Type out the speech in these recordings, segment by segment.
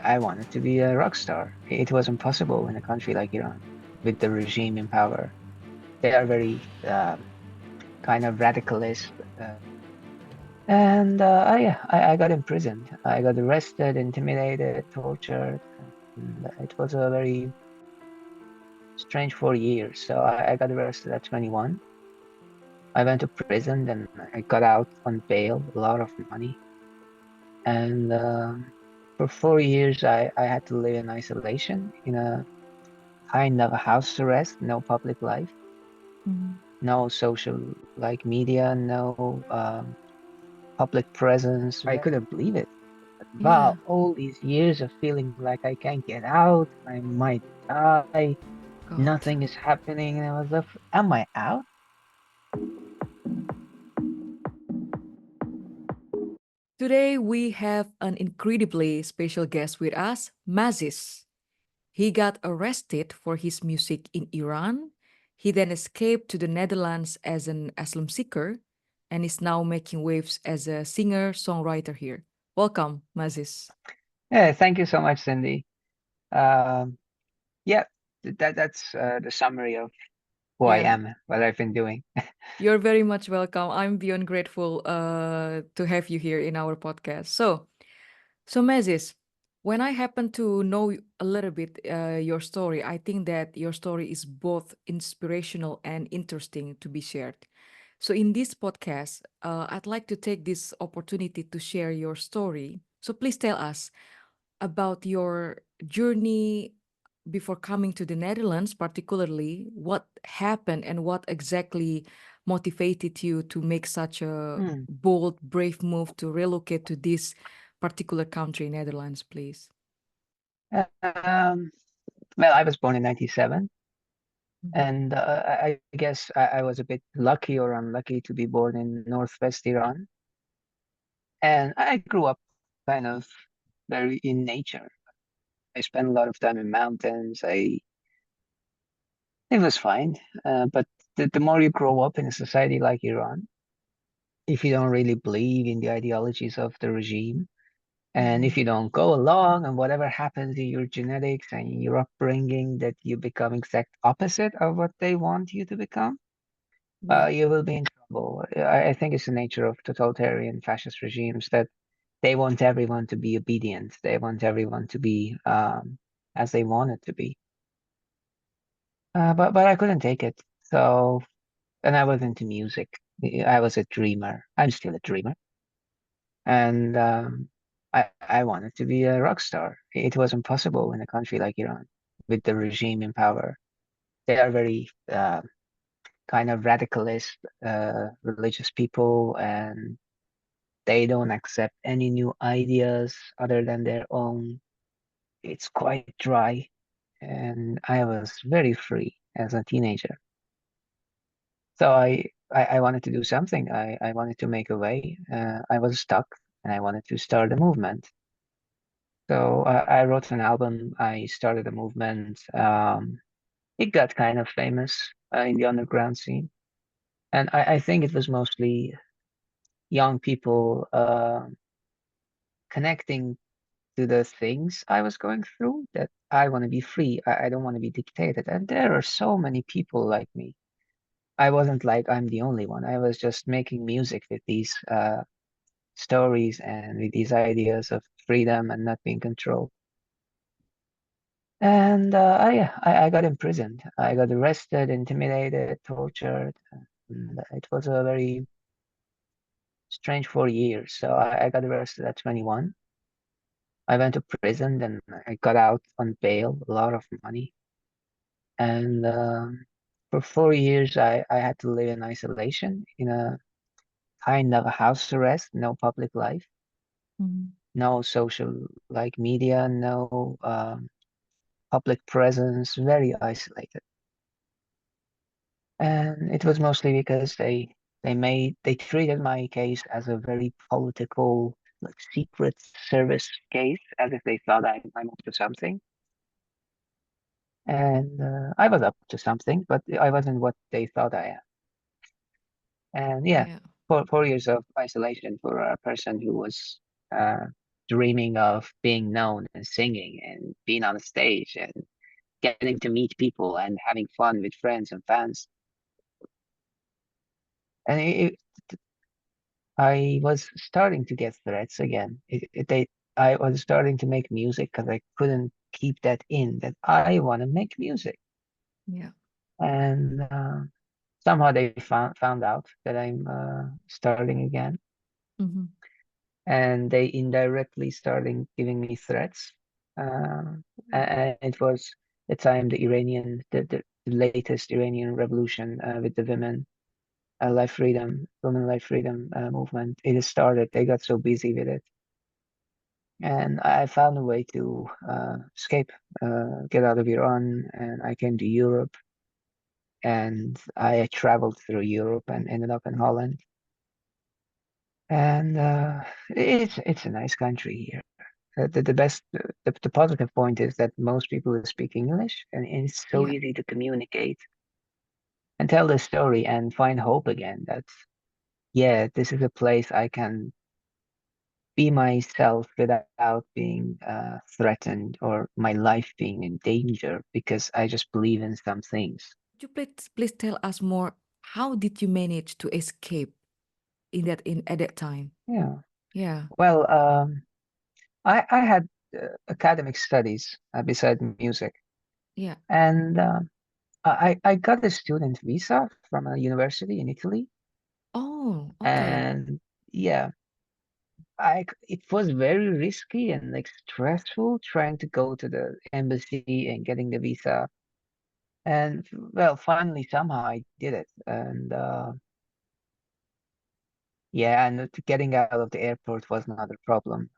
I wanted to be a rock star. It was impossible in a country like Iran with the regime in power. They are very kind of radicalist. I got imprisoned. I got arrested, intimidated, tortured. And it was a very strange 4 years. So I got arrested at 21. I went to prison, then I got out on bail, a lot of money. And for 4 years, I had to live in isolation in a kind of a house arrest, no public life, Mhm. no social like media, no public presence. I couldn't believe it. Yeah. Wow, all these years of feeling like I can't get out, I might die, God. nothing is happening, and I was like, am I out? Today we have an incredibly special guest with us, Mazis. He got arrested for his music in Iran. He then escaped to the Netherlands as an asylum seeker and is now making waves as a singer-songwriter here. Welcome, Mazis. Yeah, thank you so much, Cindy. Um, yeah, that's the summary of who I Yeah, am, what I've been doing. you're very much welcome. I'm beyond grateful to have you here in our podcast. So Mazis, when I happen to know a little bit your story, I think that your story is both inspirational and interesting to be shared. So in this podcast, I'd like to take this opportunity to share your story. So please tell us about your journey before coming to the Netherlands, particularly what happened and what exactly motivated you to make such a Hmm. bold, brave move to relocate to this particular country, Netherlands, please. Um, well, I was born in 97, Mhm. and I guess I was a bit lucky or unlucky to be born in northwest Iran. And I grew up kind of very in nature. I spent a lot of time in mountains. It was fine. But the more you grow up in a society like Iran, if you don't really believe in the ideologies of the regime, and if Mhm. you don't go along and whatever happens in your genetics and your upbringing, that you become exact opposite of what they want you to become, Yeah. you will be in trouble. I think it's the nature of totalitarian fascist regimes that they want everyone to be obedient. They want everyone to be as they want it to be. But I couldn't take it. So, and I was into music. I was a dreamer. I'm still a dreamer. And I wanted to be a rock star. It was impossible in a country like Iran with the regime in power. They are very kind of radicalist, religious people, and they don't accept any new ideas other than their own. It's quite dry, and I was very free as a teenager. So I wanted to do something. I wanted to make a way. I was stuck, and I wanted to start a movement. So I wrote an album. I started a movement. It got kind of famous in the underground scene, and I think it was mostly young people connecting to the things I was going through. That I want to be free. I don't want to be dictated. And there are so many people like me. I wasn't like I'm the only one. I was just making music with these stories and with these ideas of freedom and not being controlled. And I got imprisoned. I got arrested, intimidated, tortured. And it was a very strange 4 years. So I got arrested at 21. I went to prison, then I got out on bail, a lot of money. And for 4 years, I had to live in isolation in a kind of a house arrest, no public life, Mhm. no social like media, no public presence, very isolated. And it was mostly because they treated my case as a very political, like secret service case, as if they thought I'm up to something. And I was up to something, but I wasn't what they thought I am. And yeah, Yeah. 4 years of isolation for a person who was uh, dreaming of being known and singing and being on a stage and getting to meet people and having fun with friends and fans. And I was starting to get threats again. I was starting to make music because I couldn't keep that in, that I want to make music. Yeah. And somehow they found out that I'm starting again. Mm-hmm. And they indirectly starting giving me threats. And it was the time the latest Iranian revolution with the women life freedom movement. It has started. They got so busy with it, and I found a way to escape, get out of Iran, and I came to Europe, and I traveled through Europe and ended up in Holland. And it's a nice country here. The positive point is that most people speak English, and it's so Yeah. easy to communicate and tell the story and find hope again. That yeah, this is a place I can be myself without being threatened or my life being in danger because I just believe in some things. Could you please tell us more? How did you manage to escape in that in at that time? Yeah. Yeah. Well, I had academic studies beside music, Yeah. and I got a student visa from a university in Italy, Oh, okay. and yeah, it was very risky and like stressful trying to go to the embassy and getting the visa. And well, finally somehow I did it. And yeah, and getting out of the airport was not a problem.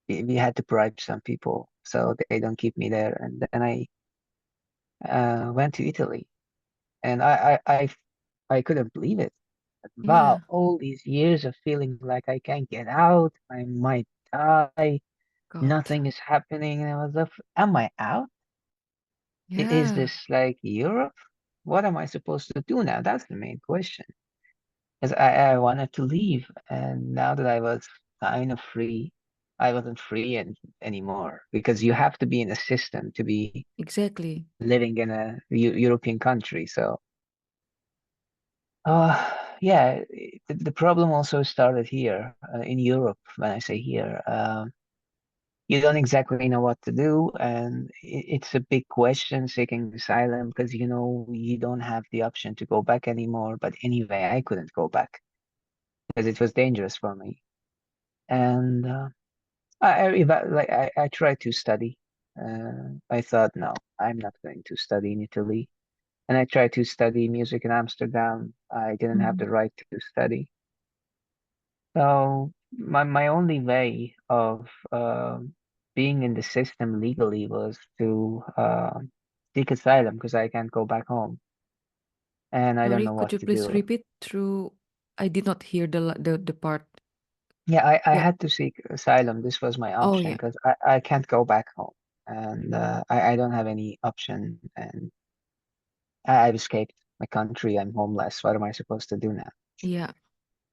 We had to bribe some people so they don't keep me there. And then I went to Italy, and I couldn't believe it. Wow, Yeah. all these years of feeling like I can't get out, I might die, God. nothing is happening. And I was like, am I out? Is Yeah. this like Europe? What am I supposed to do now? That's the main question. Because I wanted to leave, and now that I was kind of free, I wasn't free anymore because you have to be in a system to be Exactly. living in a European country. So, uh, yeah, the problem also started here in Europe. When I say here, you don't exactly know what to do, and it's a big question seeking asylum because you don't have the option to go back anymore. But anyway, I couldn't go back because it was dangerous for me. And I tried to study. I thought, no, I'm not going to study in Italy. And I tried to study music in Amsterdam. I didn't have the Mhm. right to study. So my only way of being in the system legally was to seek asylum because I can't go back home and I don't Sorry, know could what you to please do. repeat through? I did not hear the part. Yeah, I Yeah. had to seek asylum. This was my Oh, option yeah. because I can't go back home and I don't have any option and I've escaped my country. I'm homeless. What am I supposed to do now? Yeah.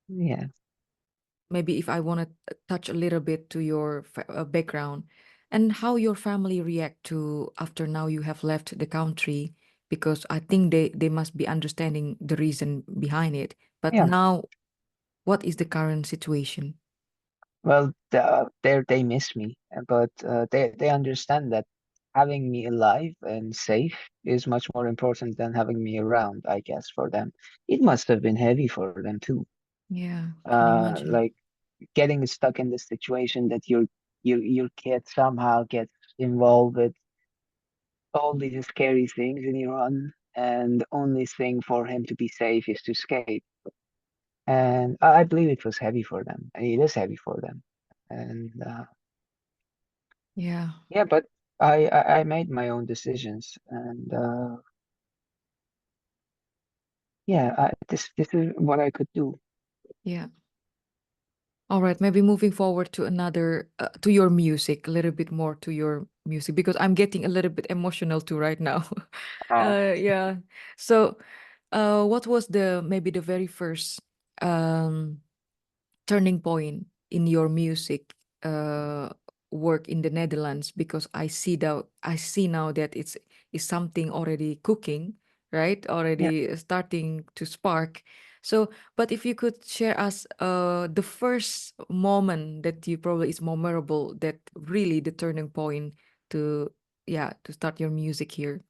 Yeah. Maybe if I want to touch a little bit to your background and how your family react to after now you have left the country, because I think they must be understanding the reason behind it. But Yeah. now, what is the current situation? Well, they miss me, but they understand that having me alive and safe is much more important than having me around, I guess, for them. It must have been heavy for them too. Yeah, can imagine. Like getting stuck in this situation that your kid somehow gets involved with all these scary things in Iran, and the only thing for him to be safe is to escape. And I believe it was heavy for them, and it is heavy for them. And Yeah, yeah, but I made my own decisions, and yeah, this is what I could do. yeah. All right, maybe moving forward to another to your music, a little bit more to your music because I'm getting a little bit emotional too right now. Oh, Yeah. So, what was the maybe the very first um turning point in your music? uh, work in the Netherlands, because I see now that it's is something already cooking, right? Yeah. Already starting to spark. So, but if you could share us the first moment that you probably is memorable, that really the turning point to, yeah, to start your music here.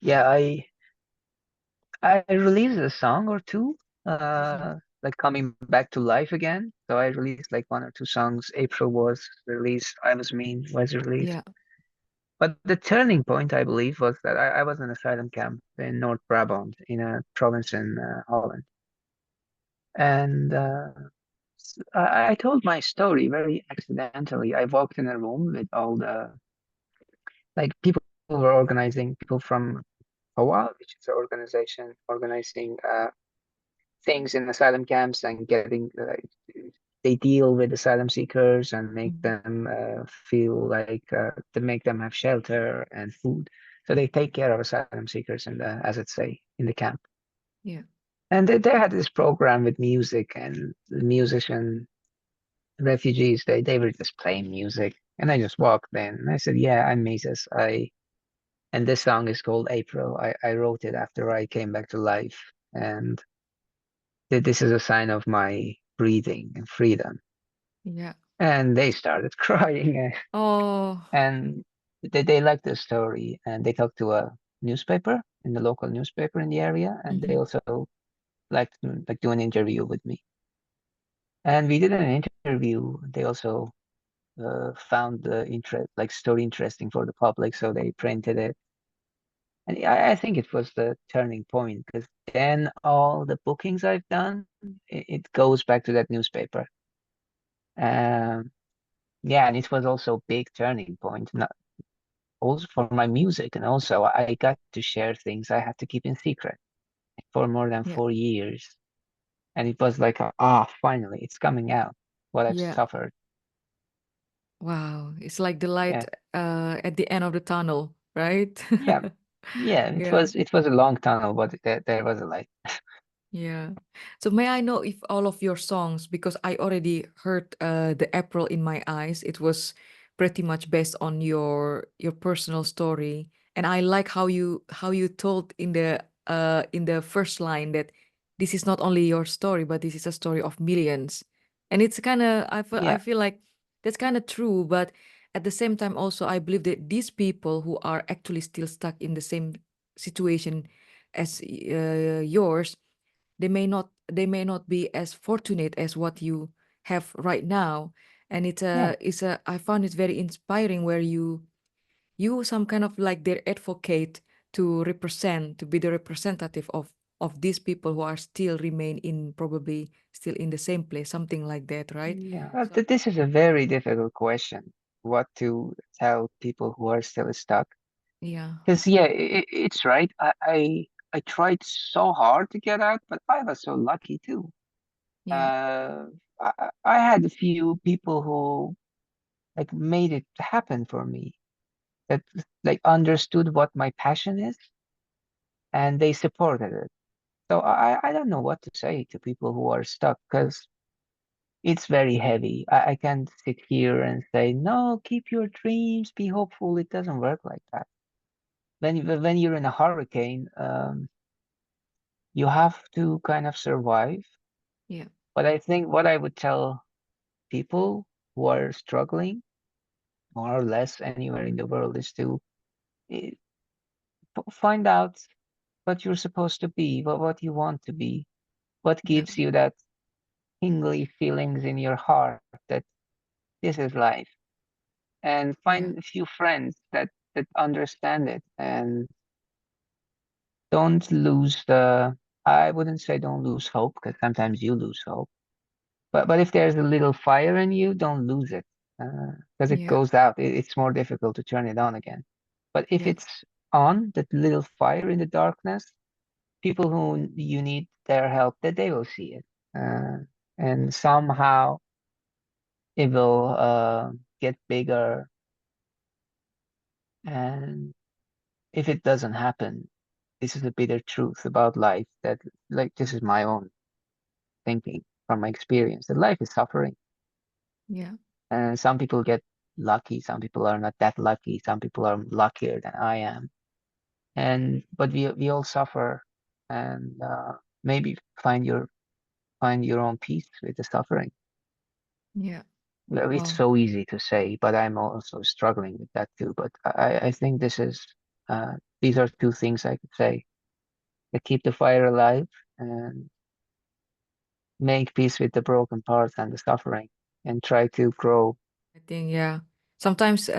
Yeah, I released a song or two, Mhm. like coming back to life again. So I released like one or two songs. April was released. I Was Mean was released. Yeah. But the turning point, I believe, was that I was in an asylum camp in North Brabant, in a province in Holland. And I told my story very accidentally. I walked in a room with all the, like, people were organizing, people from 𝐏𝐫𝐢𝐬𝐬, which is an organization organizing things in asylum camps and getting, they deal with asylum seekers and make Mhm. them feel like, to make them have shelter and food. So they take care of asylum seekers in the, as it say, in the camp. Yeah. And they had this program with music, and the musician refugees, they were just playing music. And I just walked in and I said, yeah, I'm Mazis. And this song is called April. I wrote it after I came back to life. And this is a sign of my breathing and freedom. Yeah. And they started crying, Oh. and they liked the story, and they talked to a newspaper, in the local newspaper in the area, and they Mhm. also liked to like do an interview with me. And we did an interview. They also found the interest, like, story interesting for the public, so they printed it. And I think it was the turning point, because then all the bookings I've done, it goes back to that newspaper. Um, yeah, and it was also a big turning point, not also for my music, and also I got to share things I had to keep in secret for more than Yeah. 4 years, and it was like, finally, it's coming out, what I've Yeah. suffered. Wow. It's like the light Yeah, at the end of the tunnel, right? yeah, yeah. It Yeah. was it was a long tunnel, but there was a light. Yeah. So may I know if all of your songs, because I already heard the April in My Eyes, it was pretty much based on your personal story, and I like how you told in the first line that this is not only your story, but this is a story of millions, and it's kind of I Yeah, feel like that's kind of true, but at the same time also I believe that these people who are actually still stuck in the same situation as yours, they may not be as fortunate as what you have right now, and yeah, it's a I found it very inspiring where you some kind of like their advocate to represent, to be the representative of these people who are still remain in, probably still in the same place, something like that, right? yeah. So This is a very difficult question. What to tell people who are still stuck? yeah. Because yeah, it's right. I tried so hard to get out, but I was so lucky too. Yeah. Uh, I had a few people who like made it happen for me, that like understood what my passion is, and they supported it. So I don't know what to say to people who are stuck, because it's very heavy. I can't sit here and say, no, keep your dreams, be hopeful. It doesn't work like that. When you're in a hurricane, you have to kind of survive. Yeah. But I think what I would tell people who are struggling, more or less anywhere in the world, is to eh, find out what you're supposed to be, what you want to be, what Yeah. gives you that tingly feelings in your heart that this is life, and Yeah. find a few friends that understand it, and don't lose the, I wouldn't say don't lose hope, because sometimes you lose hope, but if there's a little fire in you, don't lose it, because it Yeah. goes out. It's more difficult to turn it on again. But if Yeah. it's on, that little fire in the darkness, people who you need their help, that they will see it, and somehow it will get bigger. And if it doesn't happen, this is a bitter truth about life, that, like, this is my own thinking from my experience, that life is suffering. Yeah. And some people get lucky, some people are not that lucky, some people are luckier than I am. And but we all suffer, and maybe find your own peace with the suffering. Yeah. Well, it's Wow. so easy to say, but I'm also struggling with that too. But I think these are two things I could say that keep the fire alive and make peace with the broken parts and the suffering and try to grow. I think, yeah. Sometimes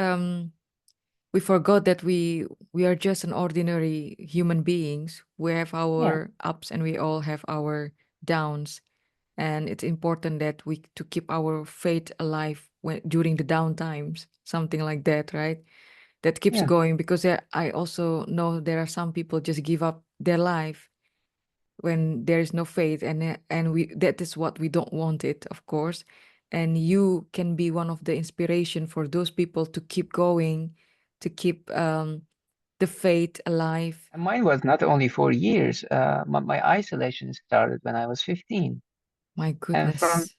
we forgot that we are just an ordinary human beings. We have Yeah, our ups and we all have our downs. And it's important that we to keep our faith alive when during the down times, something like that, right? That keeps yeah. going because there, I also know there are some people just give up their life when there is no faith, and we that is what we don't want it, of course. And you can be one of the inspiration for those people to keep going, to keep the faith alive. And mine was not only 4 years. My isolation started when I was 15, My and goodness.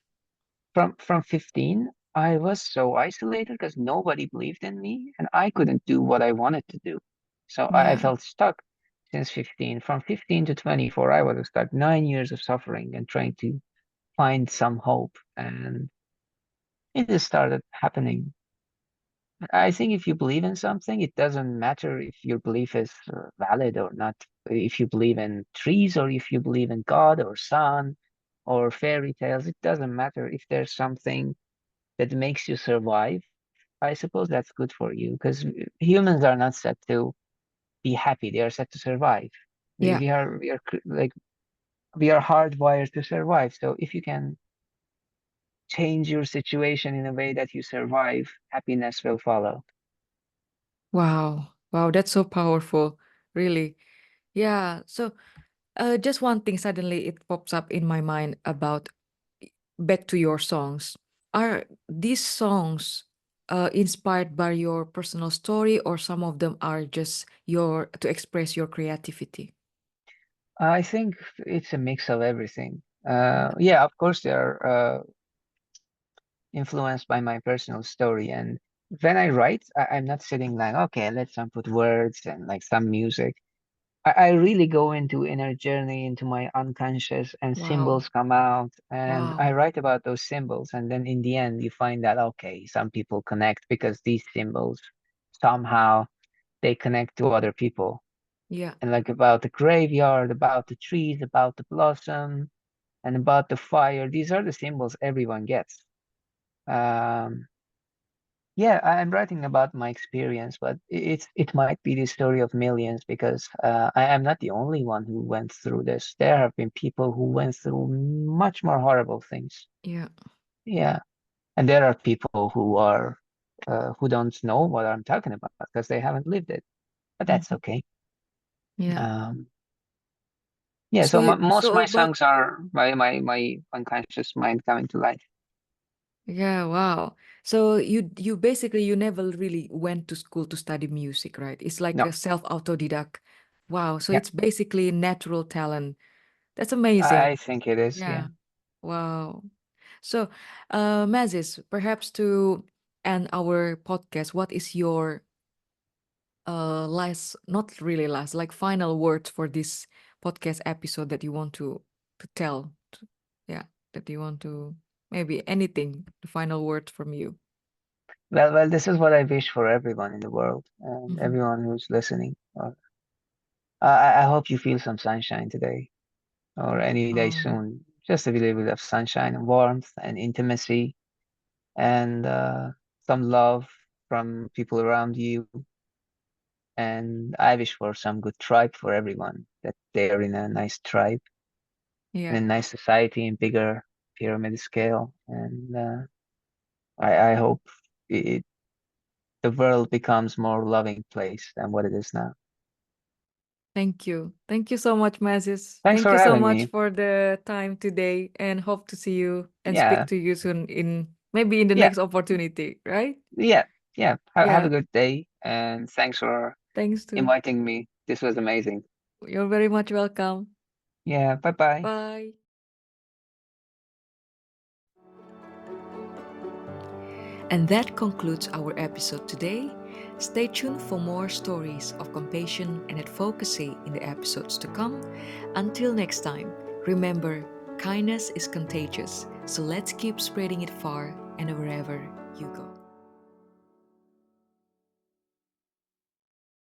from 15, I was so isolated because nobody believed in me, and I couldn't do what I wanted to do. So I Yeah. felt stuck since 15. From 15 to 24, I was stuck 9 years of suffering and trying to find some hope, and it just started happening. I think if you believe in something, it doesn't matter if your belief is valid or not. If you believe in trees or if you believe in God or sun or fairy tales, it doesn't matter. If there's something that makes you survive, I suppose that's good for you because humans are not set to be happy. They are set to survive. We, Yeah. we are we are like we are hardwired to survive. So if you can change your situation in a way that you survive, happiness will follow. Wow. Wow, that's so powerful. Really. Yeah. So just one thing suddenly it pops up in my mind about back to your songs. Are these songs inspired by your personal story, or some of them are just your to express your creativity? I think it's a mix of everything. Yeah, of course, they are influenced by my personal story. And when I write, I'm not sitting like, okay, let's put words and like some music. I really go into inner journey, into my unconscious, and Wow. symbols come out. And I Wow. write about those symbols. And then in the end, you find that, okay, some people connect because these symbols somehow they connect to other people. Yeah. And like about the graveyard, about the trees, about the blossom, and about the fire. These are the symbols everyone gets. Um, yeah, I'm writing about my experience, but it might be the story of millions because I am not the only one who went through this. There have been people who went through much more horrible things. Yeah. Yeah, and there are people who don't know what I'm talking about because they haven't lived it. But that's Mhm. okay. Yeah. Um, yeah, So so you most of so my but songs are my unconscious mind coming to life. yeah, wow. So you basically you never really went to school to study music, right? It's like No, a self-autodidact. Wow. So yeah, it's basically natural talent. That's amazing. I think it is. Yeah. Yeah. Wow. So, Mazis, perhaps to end our podcast, what is your last, not really last, like final words for this podcast episode that you want to tell? Yeah, that you want to maybe anything, the final word from you. Well, this is what I wish for everyone in the world and Mhm. everyone who's listening. I hope you feel some sunshine today or any day Um, soon. Just a little bit of sunshine and warmth and intimacy and some love from people around you. And I wish for some good tribe for everyone, that they are in a nice tribe, in yeah. a nice society, in bigger pyramid scale. And I hope it, the world becomes more loving place than what it is now. Thank you. Thank you so much, Mazis. Thanks Thank for you so having much me. for the time today and hope to see you and speak Yeah, to you soon in maybe in the yeah, next opportunity, right? yeah, yeah. Have a Yeah. good day and thanks for Thanks to inviting me. This was amazing. you're very much welcome. Yeah, bye bye. Bye. And that concludes our episode today. Stay tuned for more stories of compassion and advocacy in the episodes to come. Until next time, remember, kindness is contagious, so let's keep spreading it far and wherever you go.